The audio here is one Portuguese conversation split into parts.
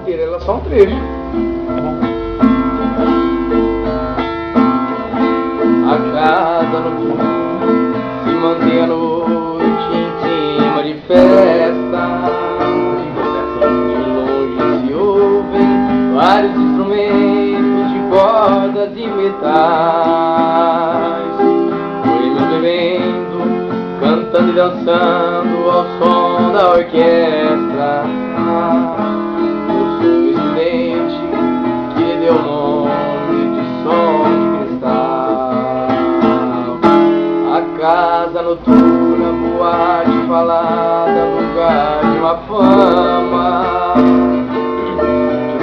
inteira, ela é só um trecho. A casa noturna se mantém a noite em clima de festa. De longe se ouvem vários instrumentos de cordas e metais, boêmios bebendo, cantando e dançando ao som da orquestra. Eu sou um estudante que lhe deu o nome de som de cristal. A casa noturna, boate falada, lugar de uma fama, de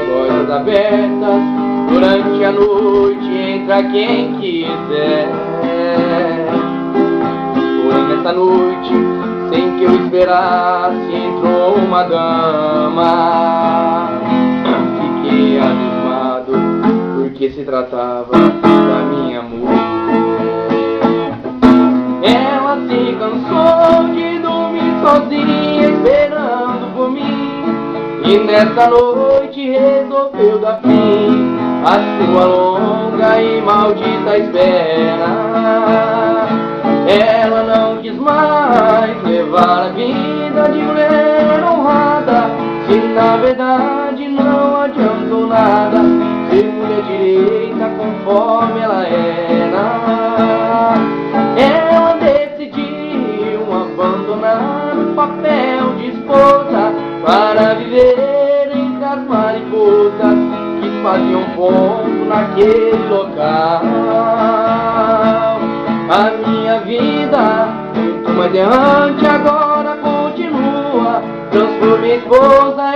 portas abertas durante a noite, entra quem quiser. Porém nessa noite, sem que eu esperasse, entrou uma dama. Fiquei abismado, porque se tratava da minha mulher. Ela se cansou de dormir sozinha, esperando por mim, e nessa noite resolveu dar fim a sua longa e maldita espera. Ela não quis mais levar a vida de mulher honrada, se na verdade não adiantou nada ser mulher direita conforme ela era. Ela decidiu abandonar o papel de esposa para viver entre as mariposas que faziam ponto naquele local. A minha vida, muito mais errante, agora continua. Transformei esposa